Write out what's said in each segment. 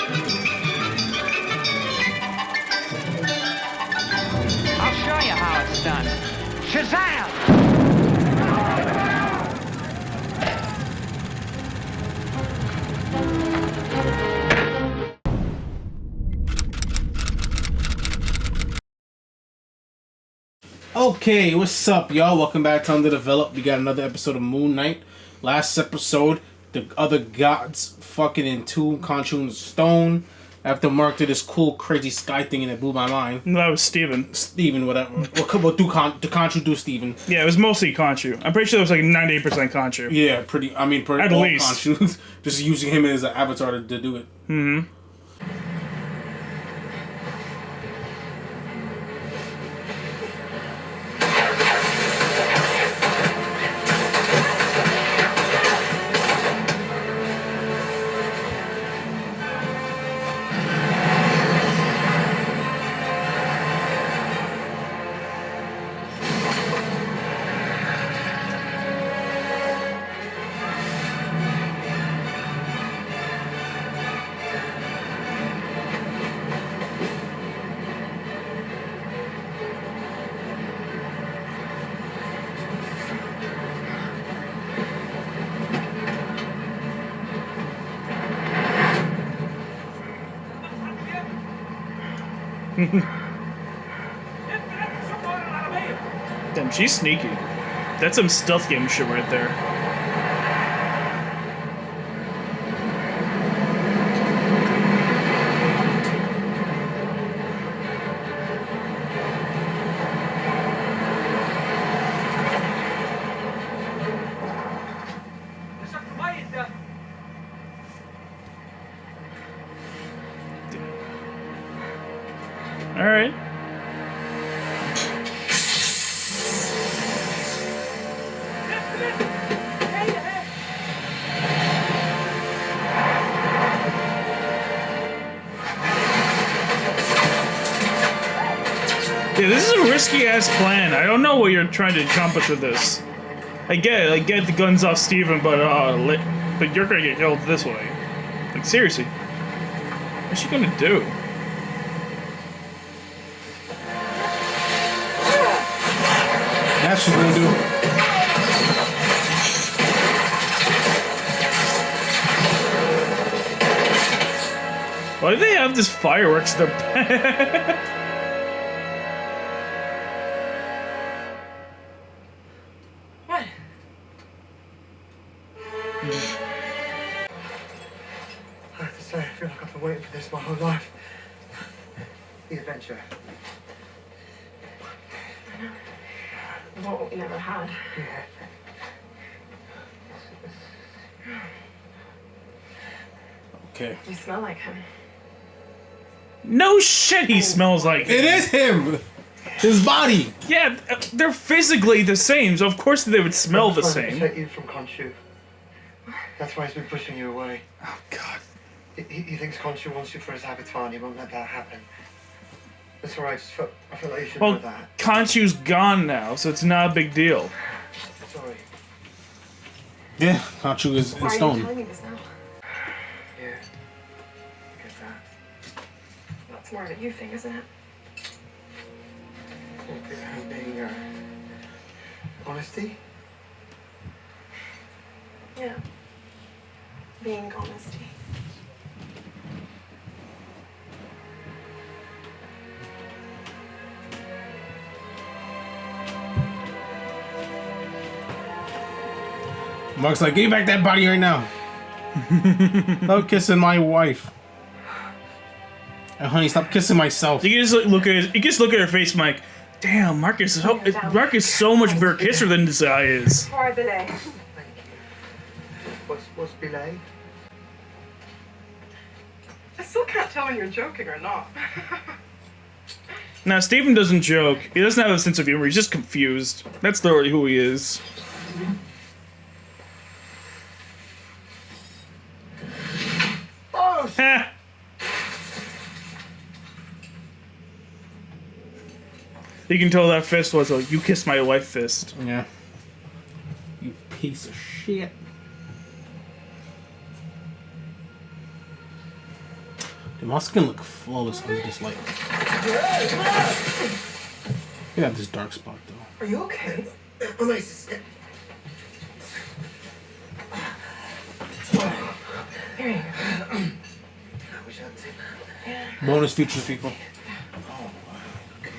I'll show you how it's done. Shazam! Okay, what's up, y'all? Welcome back to Underdeveloped. We got another episode of Moon Knight. Last episode, the other gods fucking entomb Khonshu in stone. After Mark did this cool, crazy sky thing and it blew my mind. No, that was Steven. Steven, whatever. What do Khonshu do, Steven? Yeah, it was mostly Khonshu. I'm pretty sure it was like 98% Khonshu. Yeah, at least. Khonshu. Just using him as an avatar to do it. Mm-hmm. Damn, she's sneaky. That's some stealth game shit right there. Alright. Yeah, this is a risky-ass plan. I don't know what you're trying to accomplish with this. I get the guns off Steven, but you're gonna get killed this way. Like, seriously. What's she gonna do? That's what she's gonna do. Why do they have this fireworks in their What? I have to say, I feel like I've been waiting for this my whole life. The adventure. What we never had. Yeah. Okay. You smell like him. No shit, he smells like It is him! His body! Yeah, they're physically the same, so of course they would smell the I'm trying to same. protect you from Khonshu. That's why he's been pushing you away. Oh god. He thinks Khonshu wants you for his avatar and he won't let that happen. That's alright, I feel like you should know Well, that. Khonshu's gone now, so it's not a big deal. Sorry. Yeah, Khonshu is Why in are you stone. telling me this now? Yeah. I get that. That's more of a you thing, isn't it? I'm being, honesty? Yeah. Being honesty. Mark's like, give me back that body right now. Stop kissing my wife. And honey, stop kissing myself. You can just look at you can just look at her face, Mike. Damn, Mark is so much better kisser than this guy is. For the day. Thank you. What's belay? I still can't tell when you're joking or not. Now, Steven doesn't joke. He doesn't have a sense of humor. He's just confused. That's literally who he is. Oh! Ha! You can tell that fist was a "you kissed my wife" fist. Yeah. You piece of shit. My skin look flawless under this light. You have this dark spot though. Are you okay? Oh, nice. Here you go. I wish I hadn't seen that. Bonus features, people. Oh, wow. Look at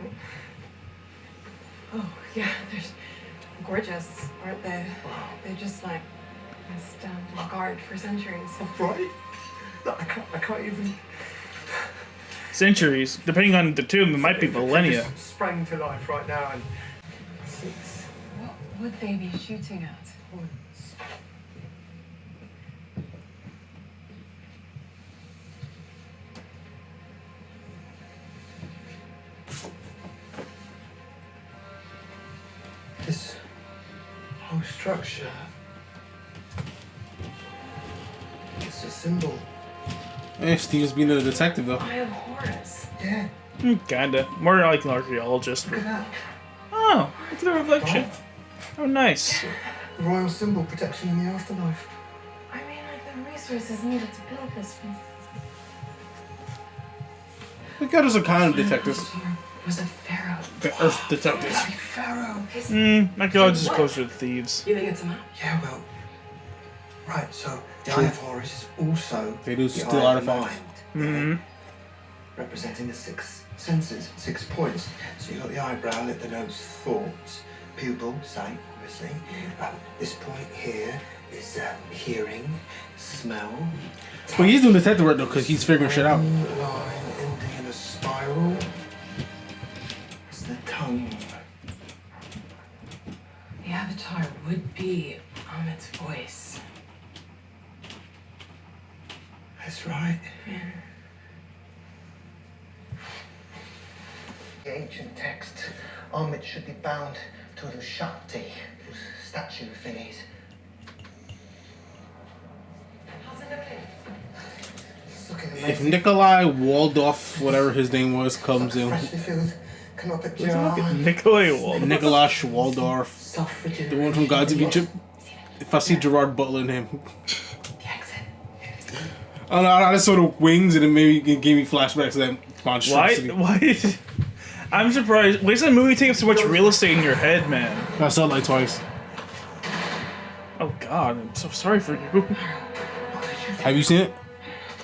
you. Oh, yeah, they're gorgeous, aren't they? They just like stand on guard for centuries. Right? No, I can't even. Centuries. Depending on the tomb, it might be millennia. Just sprang to life right now and. 6 What would they be shooting at? points. This whole structure. It's a symbol. Hey, Steve's being a detective though. Eye of Horus. Yeah, Kinda. More like an archaeologist. look at that. Oh, look at the reflection. Oh, nice. The royal symbol, protection in the afterlife. I mean, like the resources needed to build this one. The guys are kind of detectives. Was a pharaoh. The Earth detectives. Bloody pharaoh. Archaeologists is closer to thieves. You think it's a map? Yeah, well. Right, so the Eye of Horus is also They do the steal eye of the artifacts. mind, representing the 6 senses, 6 points. So you got the eyebrow that denotes thoughts, pupil, sight, obviously. This point here is hearing, smell. But he's doing detective work though, because he's figuring shit out. Line ending in a spiral. It's the tongue. The avatar would be Ahmed's voice. That's right. The ancient text, Ahmed should be bound to those Shakti, those statue thingies. How's it looking? It's looking If amazing. Nikolai Waldorf, whatever his name was, comes in, Freshly filled, canopic jar, Nikolai Wald. Nicholas Waldorf, self-rigid. the one from Gods of Egypt. If I see Gerard Butler in him, The exit. I don't know. I just saw the wings and it gave me flashbacks to that Why? monstrosity. Why? I'm surprised. Why does that movie take up so much real estate in your head, man? I saw it like twice. Oh God, I'm so sorry for you. Have you seen it?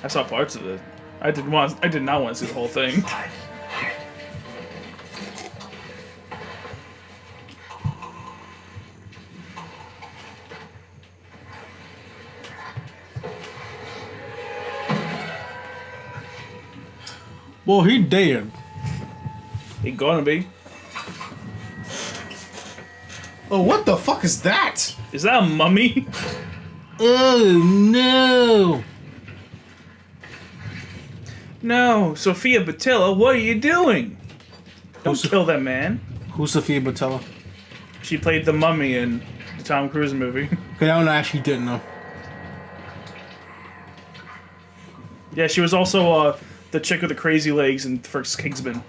I saw parts of it. I did not want to see the whole thing. Well, he dead. He gonna be. Oh, what the fuck is that? Is that a mummy? Oh no! No, Sophia Boutella, what are you doing? Don't Who's- kill that man. Who's Sophia Boutella? She played the mummy in the Tom Cruise movie. Cause I actually didn't know. Yeah, she was also the chick with the crazy legs in the first Kingsman.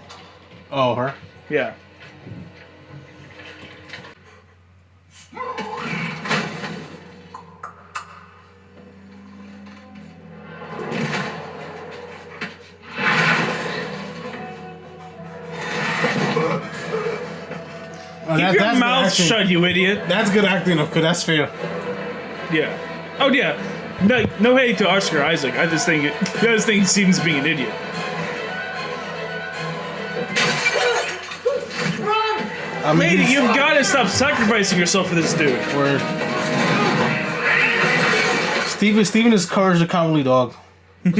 Oh, her. Yeah. Oh, Keep your that's mouth good acting. shut, you idiot. That's good acting, okay, that's fair. Yeah. Oh yeah. No hate to Oscar Isaac. I just think Steven's being an idiot. I mean, Lady, you've got to stop sacrificing yourself for this dude. Word. Steven is Courage the Cowardly Dog. Does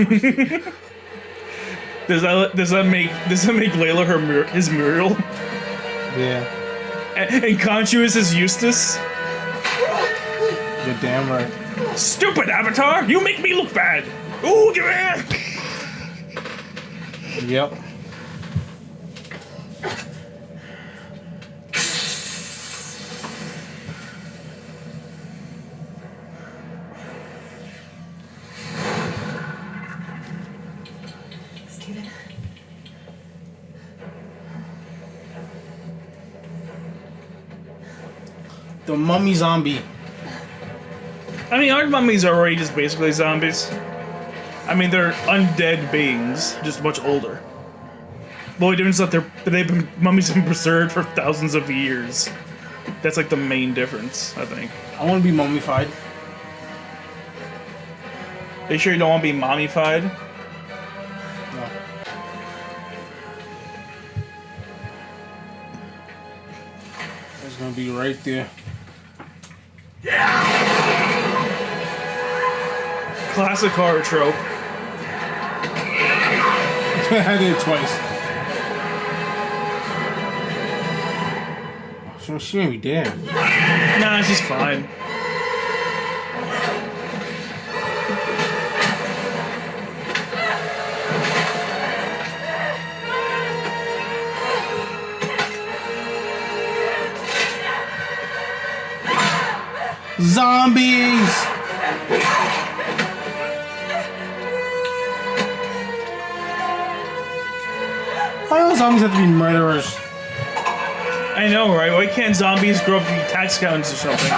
that make Layla his Muriel? Yeah. And Conchu is his Eustace? You're damn right. Stupid Avatar! You make me look bad! Ooh, give it! Yep. Steven. The mummy zombie. I mean, our mummies are already just basically zombies. I mean, they're undead beings, just much older. The only difference is that mummies have been preserved for thousands of years. That's like the main difference, I think. I want to be mummified. Are you sure you don't want to be mummified? No. It's gonna be right there. Classic horror trope. I did it twice. She made me dead. Nah, she's fine. Zombies! Why do zombies have to be murderers? I know, right? Why can't zombies grow up to be tax accountants or something?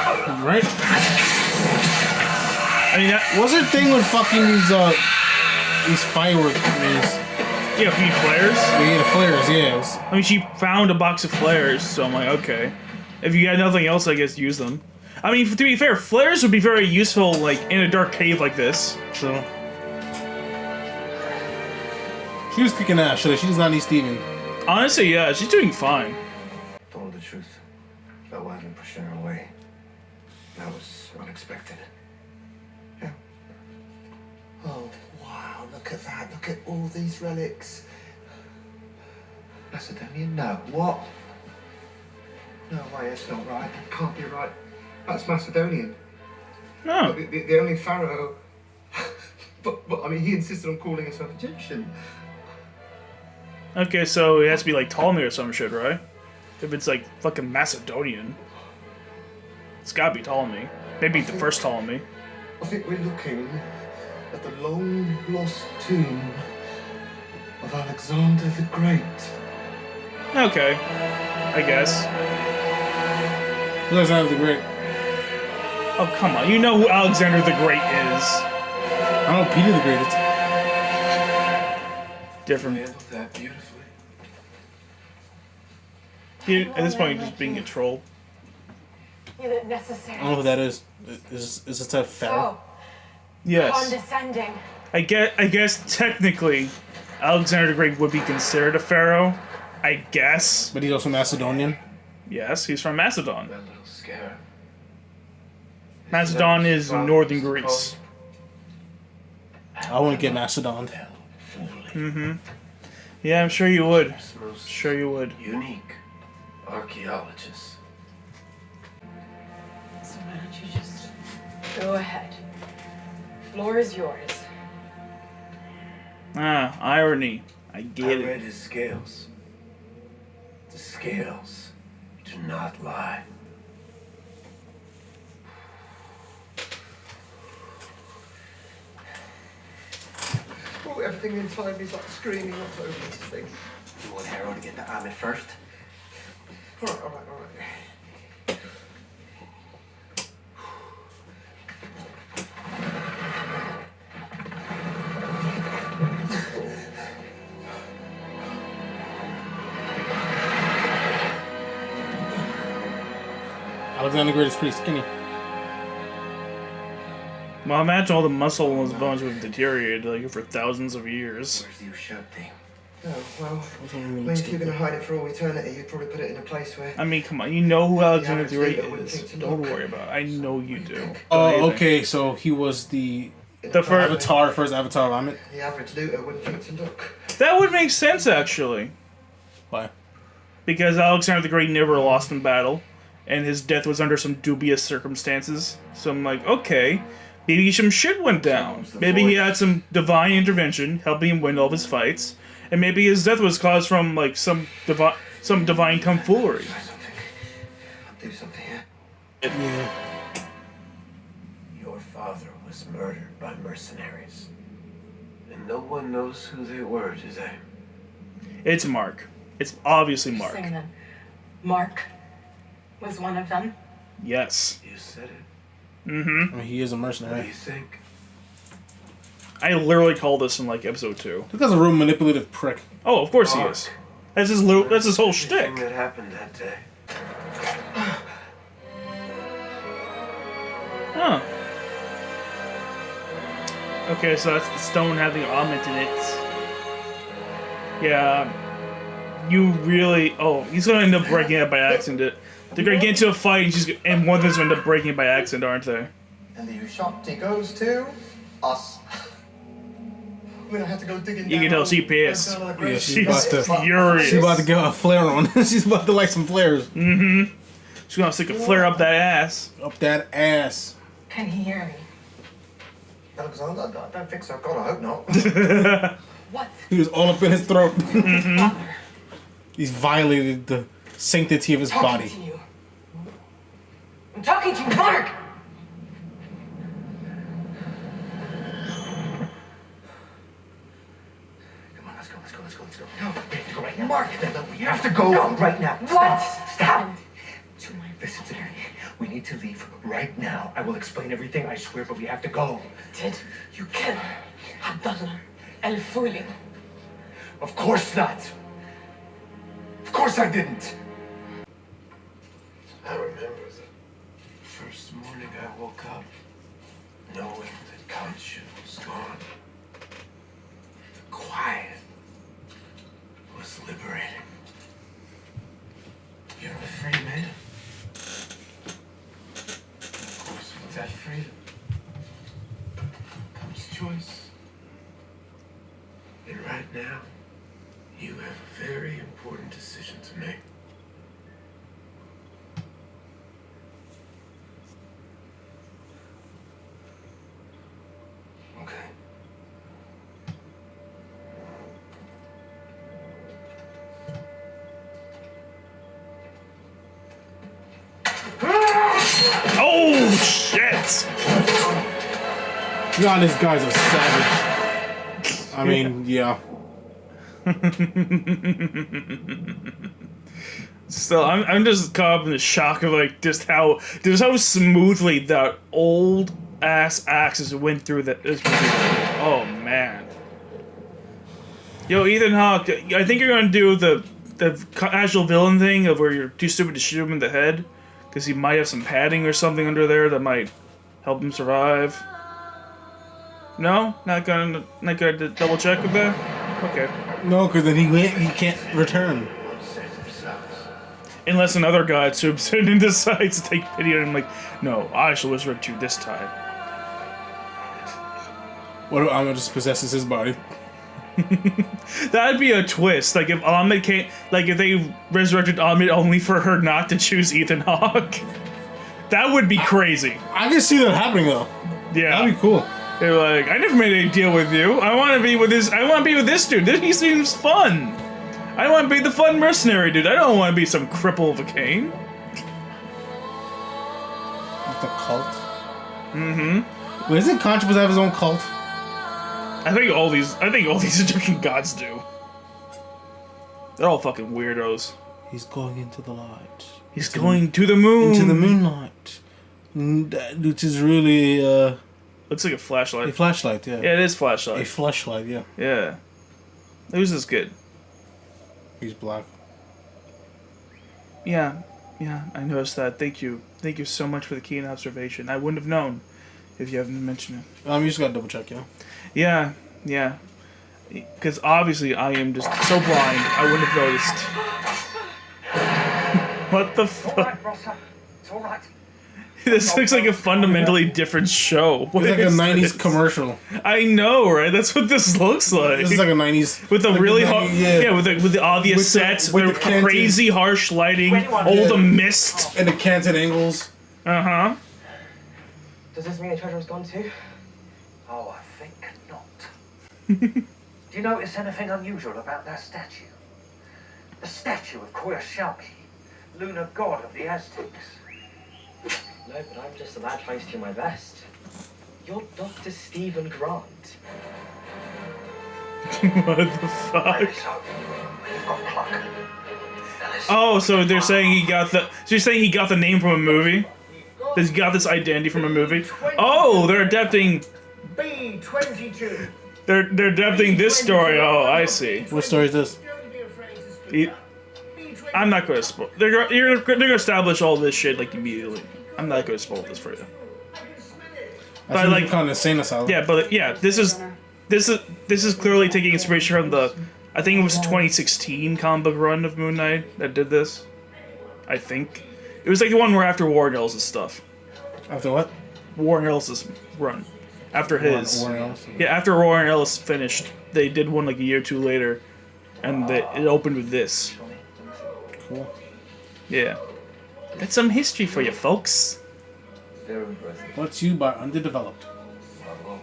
Right? I mean, that What's the thing with fucking these firework things? yeah, feed flares. Yeah, the flares, yeah. I mean, she found a box of flares, so I'm like, okay. If you got nothing else, I guess use them. I mean, to be fair, flares would be very useful, like, in a dark cave like this. True. She was kicking ass, she does not need Steven. Honestly, yeah, she's doing fine. Told her the truth about why I've been pushing her away. That was unexpected. Yeah. Oh, wow, look at that. Look at all these relics. Macedonian? No. What? No way, it's not right. It can't be right. That's Macedonian. No. The only pharaoh. but, I mean, he insisted on calling himself Egyptian. Okay, so it has to be like Ptolemy or some shit, right? If it's like fucking Macedonian. It's gotta be Ptolemy. Maybe the first Ptolemy. I think we're looking at the long-lost tomb of Alexander the Great. Okay. I guess. Alexander the Great. Oh, come on. You know who Alexander the Great is. I know Peter the Great. It's Different. Handled that beautifully. At this point, you're just being a troll. Is it necessary? I don't know who that is. Is this a pharaoh? So Yes. condescending. I guess technically, Alexander the Great would be considered a pharaoh. I guess. But he's also Macedonian. Yes, he's from Macedon. That little scare. Macedon is northern Greece. I want to get Macedon. Mm-hmm. Yeah, I'm sure you would. Sure you would. Unique archaeologists. So why don't you just go ahead? Floor is yours. Ah, irony. I I get read it. his scales. The scales do not lie. Oh, everything inside me's like screaming all over this thing. You want Harold to get the army first? Alright. Alexander the Great is pretty skinny. Well, imagine all the muscle in his bones would have deteriorated like for thousands of years. Where's the Ushot thing? Oh, well, I mean, if you're going to hide it for all eternity, you'd probably put it in a place where... I mean, come on, you know who Alexander the Great average leader is. wouldn't Don't think to worry about it. I know you do. Oh, okay, so he was the The first first Avatar of Amit. The average looter wouldn't think to look. that would make sense actually, Why? because Alexander the Great never lost in battle, and his death was under some dubious circumstances. So I'm like, okay, maybe some shit went down. Maybe he had some divine intervention helping him win all of his fights, and maybe his death was caused from like some divine tomfoolery. Try something. I'll do something here. Yeah. Your father was murdered by mercenaries. And no one knows who they were today. It's Mark. It's obviously You're Mark. saying that Mark was one of them? Yes. You said it. Mm-hmm. I mean, he is a What do mercenary. you think? I literally called this in like episode 2. This guy's a real manipulative prick. Oh, of course he is. That's his whole shtick. Everything that happened that day. Huh. Okay, so that's the stone having augment in it. Yeah. You really... Oh, he's gonna end up breaking it by accident. They're gonna get into a fight and one of them's gonna end up breaking it by accident, aren't they? And the Ushopti goes to us. I'm gonna have to go digging. You can tell she pissed. Yeah, She's furious. She's about to get a flare on. She's about to light some flares. Mm-hmm. She's gonna stick a flare up that ass. Up that ass. Can he hear me? Alexander, I don't think so. God, I hope not. What? He was all up in his throat. Father, He's violated the sanctity of his talking body. to you. I'm talking to you, Mark! Come on, let's go. No. We have to go right now. Mark! No, we have to go right now. What? Stop. Listen to me. We need to leave right now. I will explain everything, I swear, but we have to go. Ted, you can have done El Fooling. Of course not. Of course I didn't. I remember the first morning I woke up knowing that Concha was gone. The quiet was liberating. You're a free man. Of course, with that freedom comes choice. And right now, you have a very important decision to make. Okay. Oh, shit! God, this guy's a savage. I mean, yeah. Still, I'm just caught up in the shock of like just how smoothly that old ass axes went through this movie. Oh man. Yo, Ethan Hawke, I think you're gonna do the casual villain thing of where you're too stupid to shoot him in the head because he might have some padding or something under there that might help him survive. No, not gonna double check with that. Okay. No, because then he can't return. Unless another god swoops in and decides to take pity on him, like, no, I shall resurrect you this time. What if Ahmed just possesses his body? That'd be a twist. Like if Ahmed can't, like if they resurrected Ahmed only for her not to choose Ethan Hawke. That would be crazy. I can see that happening though. Yeah, That'd be cool. They're like, I never made a deal with you. I want to be with this dude. He seems fun. I want to be the fun mercenary dude. I don't want to be some cripple of a cane. With the cult. Mm-hmm. Wait, isn't Concha supposed to have his own cult? I think all these Egyptian gods do. They're all fucking weirdos. He's going into the light. He's going to the moon. Into the moonlight. Which is really, Looks like a flashlight. a flashlight, yeah. Yeah, it is flashlight. A flashlight, yeah. Yeah. Who's this kid? He's black. Yeah, I noticed that. Thank you so much for the keen observation. I wouldn't have known if you haven't mentioned it. You just gotta double check, you know? Yeah. Because obviously I am just so blind, I wouldn't have noticed. What the fuck? Alright, Rossa. It's alright. This looks like a fundamentally different show. What It's like a is 90s this? commercial. I know, right? That's what this looks like. This is like a 90s... with the like really a hard, 90s, yeah, with the obvious With the- sets, with the the canted- crazy harsh lighting, all the mist. And the canted angles. Uh-huh. Does this mean the treasure is gone too? Oh, I think not. Do you notice anything unusual about that statue? The statue of Koyashalki, lunar god of the Aztecs. No, but I'm just a lad trying to do my best. You're Dr. Stephen Grant. What the fuck? Maybe so. You've got pluck. Now listen. Oh, so they're saying he got the. So you're saying he got the name from a movie? He's got this identity from a movie? Oh, they're adapting. B B22. They're adapting this story. Oh, I see. What story is this? Don't be afraid to speak You- up. B22. I'm not gonna spoil. They're gonna establish all this shit like immediately. I'm not gonna spoil this for you. I can smell it. I think like on the insane asylum. Yeah, but yeah, this is clearly taking inspiration from the, I think it was 2016 comic book run of Moon Knight that did this. I think it was like the one where after Warren Ellis' stuff. After what? Warren Ellis' run. After his. Warren Ellis? Yeah, after Warren Ellis finished, they did one like a year or two later, and it opened with this. Cool. Yeah. That's some history for you, folks. Very impressive. Brought to you by Underdeveloped. Bravo.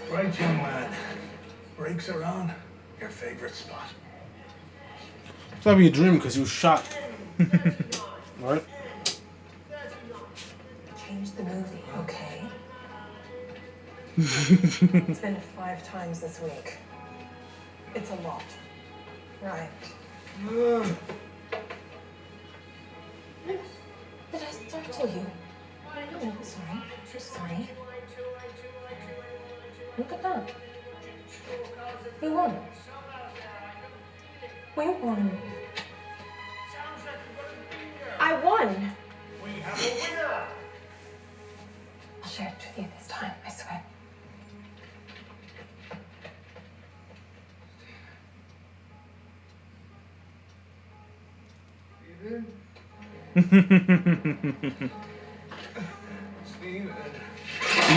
Right, young lad. Brakes are on. Your favorite spot. It's gotta be a dream because you was shot. Right? Change the movie, okay? It's been 5 times this week. It's a lot. Right. Did I startle you? No, sorry. Sorry. Look at that. We won. We won. I won. We have a winner. I'll share it with you this time, I swear.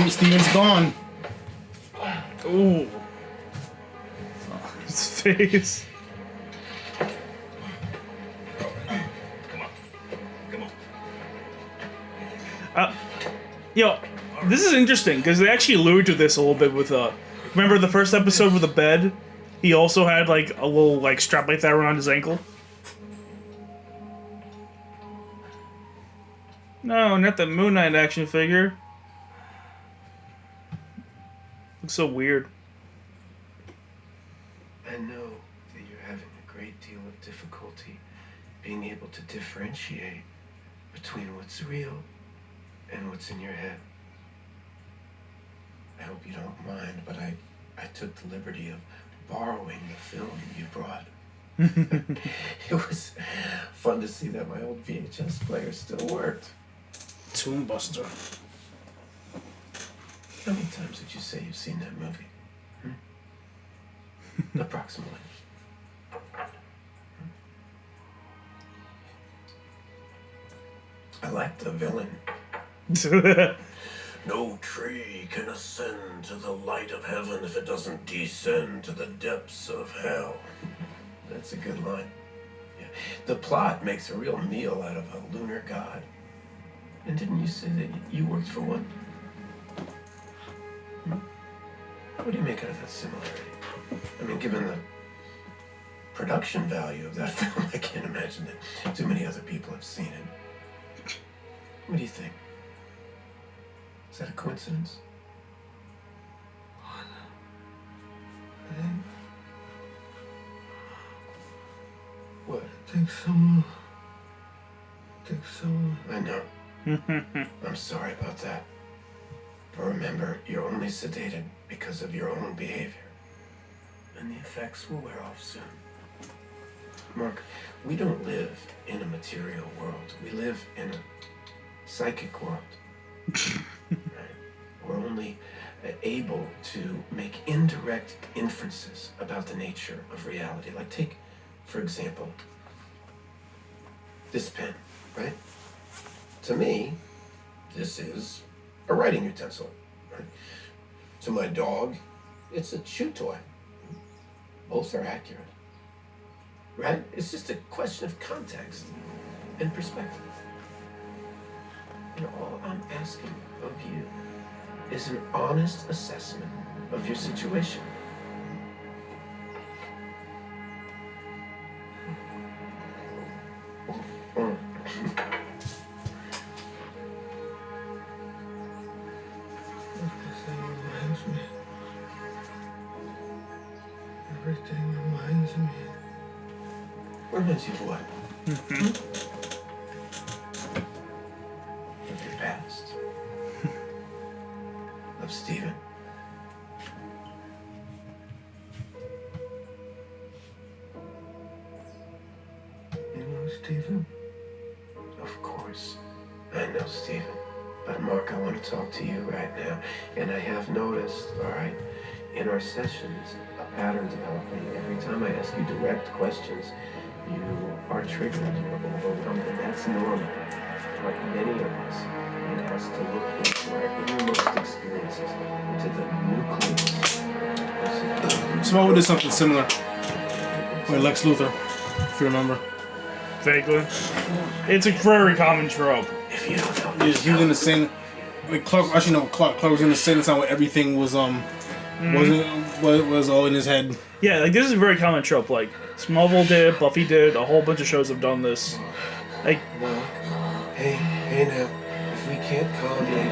Steven's gone. Ooh. His face. Yo, this is interesting because they actually allude to this a little bit with remember the first episode with the bed? He also had like a little like strap like that around his ankle. No, not the Moon Knight action figure. Looks so weird. I know that you're having a great deal of difficulty being able to differentiate between what's real and what's in your head. I hope you don't mind, but I took the liberty of borrowing the film you brought. It was fun to see that my old VHS player still worked. Tomb Buster. How many times would you say you've seen that movie? Approximately. I like the villain. No tree can ascend to the light of heaven if it doesn't descend to the depths of hell. That's a good line. Yeah. The plot makes a real meal out of a lunar god. And didn't you say that you worked for one? What do you make out of that similarity? I mean, given the production value of that film, I can't imagine that too many other people have seen it. What do you think? Is that a coincidence? What? Take someone. Take someone. I know. I'm sorry about that. But remember, you're only sedated because of your own behavior. And the effects will wear off soon. Mark, we don't live in a material world. We live in a psychic world. Right? We're only able to make indirect inferences about the nature of reality. Like take, for example, this pen, right? To me, this is a writing utensil. Right? To my dog, it's a chew toy. Both are accurate. Right? It's just a question of context and perspective. And all I'm asking of you is an honest assessment of your situation. Reminds you of what? Of your past. Of Stephen. You know Stephen? Of course. I know Stephen. But Mark, I want to talk to you right now. And I have noticed, alright, in our sessions, a pattern developing. Every time I ask you direct questions, you are triggered, you're overwhelmed, and that's normal. Like many of us, it has to look into our innermost experiences, into the nucleus. Smallwood did something similar with Lex Luthor, if you remember. Vaguely. It's a very common trope. If you don't know, He was in the same. Like Clark, actually no, Clark was in the same time where everything was was all in his head. Yeah, like this is a very common trope. Like Smallville did, Buffy did, a whole bunch of shows have done this. Like, Mark, hey now, if we can't calm down,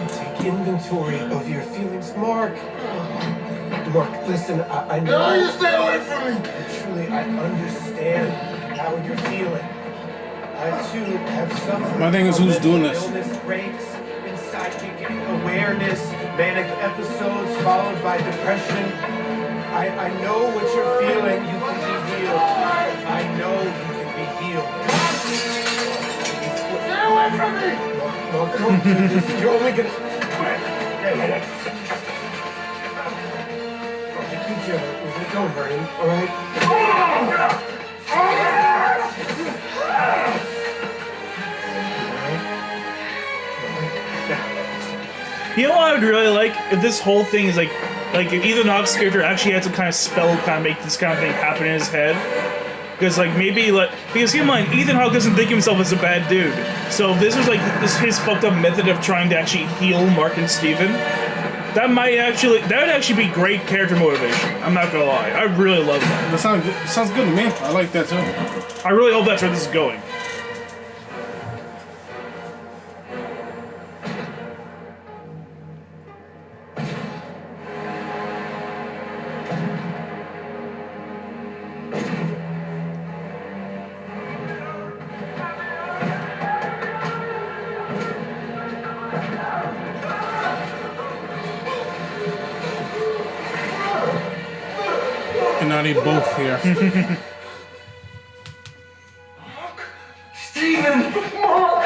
take inventory of your feelings, Mark. Mark, listen, I know. No, you stay away from me. Truly, I understand how you're feeling. I too have suffered. My thing is, who's doing this? Illness breaks in psychic awareness, manic episodes followed by depression. I know what you're feeling. You can be healed. I know you can be healed. Stay away from me. Mark, don't do this. You're only gonna. Don't hurt him, alright? you know what I would really like if this whole thing is like if Ethan Hawke's character actually had some kind of spell to kind of make this kind of thing happen in his head. Because because keep in mind, Ethan Hawke doesn't think of himself as a bad dude. So if this was like his fucked up method of trying to actually heal Mark and Steven, that would actually be great character motivation. I'm not gonna lie. I really love that. That sounds good to me. I like that too. I really hope that's where this is going. And now they both here. Stephen! Mark!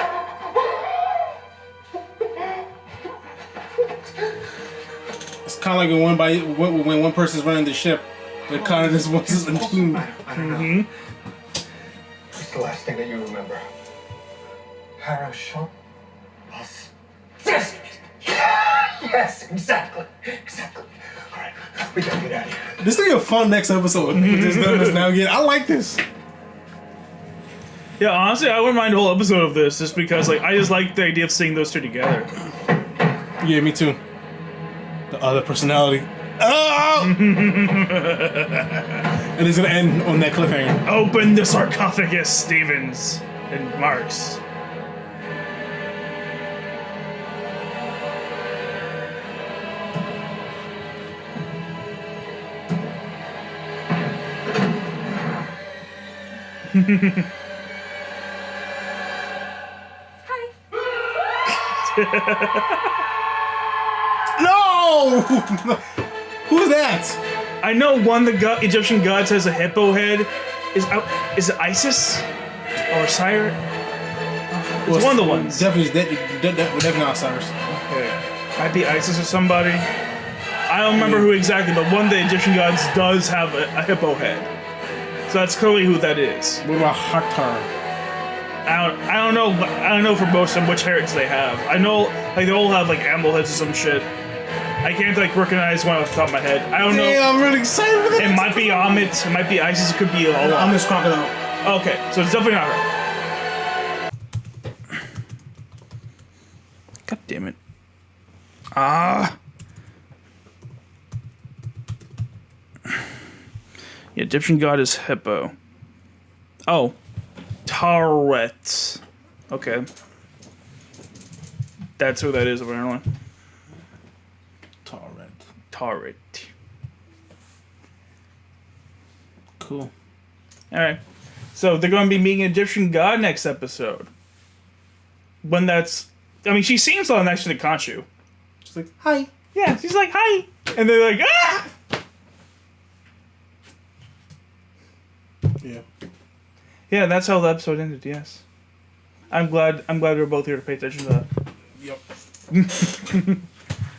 It's kind of like when one person's running the ship, they're kind of just voices and team. I don't know. What's the last thing that you remember? Harrow shot us. Yes! Yes, exactly. Alright, we gotta get out of here. This is a fun next episode. We just done this now again. I like this. Yeah, honestly, I wouldn't mind a whole episode of this just because I just like the idea of seeing those two together. Yeah, me too. The other personality. Oh! And it's gonna end on that cliffhanger. Open the sarcophagus, Stevens and Marks. No! Who's that? I know one of the Egyptian gods has a hippo head. Is it Isis? Or Osiris? It's one of the ones. Definitely not Cyrus. Okay. Might be Isis or somebody. I don't remember who exactly, but one of the Egyptian gods does have a hippo head. So that's clearly who that is. What about Hathor? I don't know. I don't know for most of them which heritage they have. I know they all have animal heads or some shit. I can't recognize one off the top of my head. I don't know. I'm really excited for this. It might be Amit. It might be Isis. It could be Allah. I'm this crocodile. Okay, so it's definitely not her. God damn it. The Egyptian god is Hippo. Oh. Taret. Okay. That's who that is, apparently. Taret. Cool. All right. So they're going to be meeting an Egyptian god next episode. When that's... I mean, she seems all nice to the Khonshu. She's like, hi. Yeah, she's like, hi. And they're like, ah! Yeah. Yeah, that's how the episode ended, yes. I'm glad we're both here to pay attention to that. Yep.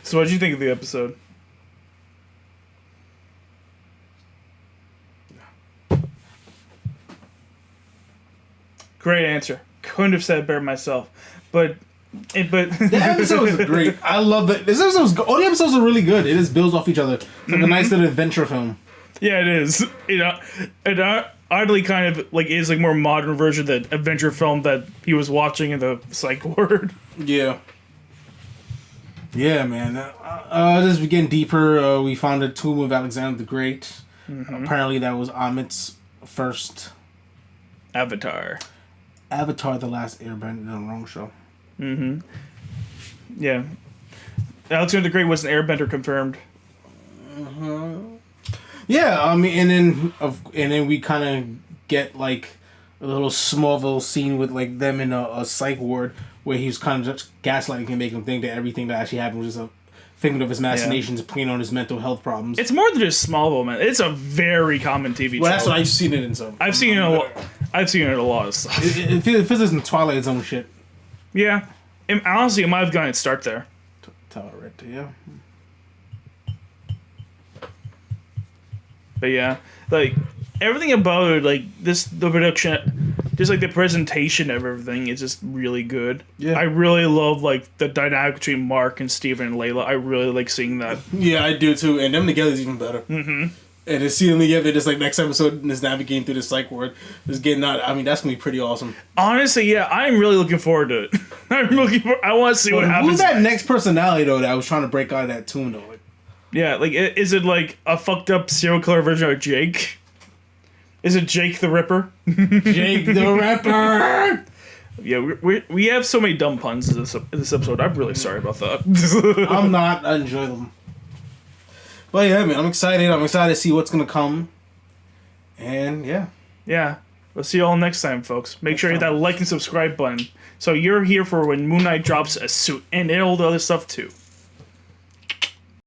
So what did you think of the episode? Great answer. Couldn't have said it better myself. But The episode was great. I love that. This episode was all the episodes are really good. It just builds off each other. It's like a nice little adventure film. yeah, it is. It oddly kind of like is like more modern version of the adventure film that he was watching in the psych ward. Yeah. Yeah, man. As we get deeper, we found a tomb of Alexander the Great. Apparently, that was Amit's first Avatar. Avatar: The Last Airbender. No, wrong show. Yeah. Alexander the Great was an airbender confirmed. Yeah, I mean, and then we kind of get like a little Smallville scene with like them in a psych ward where he was kind of just gaslighting him, making him think that everything that actually happened was just a figment of his machinations, playing on his mental health problems. It's more than just Smallville, man. It's a very common TV show. Well, that's what I've seen it in some. I've seen it in a lot. I've seen it in a lot of stuff. It feels like some Twilight Zone shit. Yeah. And honestly, it might have gotten its start there. Director, yeah. But yeah, like everything about it, like the production, just like the presentation of everything is just really good. Yeah. I really love like the dynamic between Mark and Steven and Layla. I really like seeing that. Yeah, I do too. And them together is even better. Mm-hmm. And to see them together, just like next episode, just navigating through the psych ward, just getting out. I mean, that's gonna be pretty awesome. Honestly, yeah, I'm really looking forward to it. I want to see what happens. Who's that next personality though that was trying to break out of that tomb though? Like, Yeah, like is it like a fucked up serial killer version of Jake? Is it Jake the Ripper? Jake the Ripper. Yeah, we have so many dumb puns in this episode. I'm really sorry about that. I'm not. I enjoy them. But yeah, man, I'm excited. I'm excited to see what's gonna come. And yeah. Yeah. We'll see you all next time, folks. Make sure you hit that like and subscribe button so you're here for when Moon Knight drops a suit and all the other stuff too.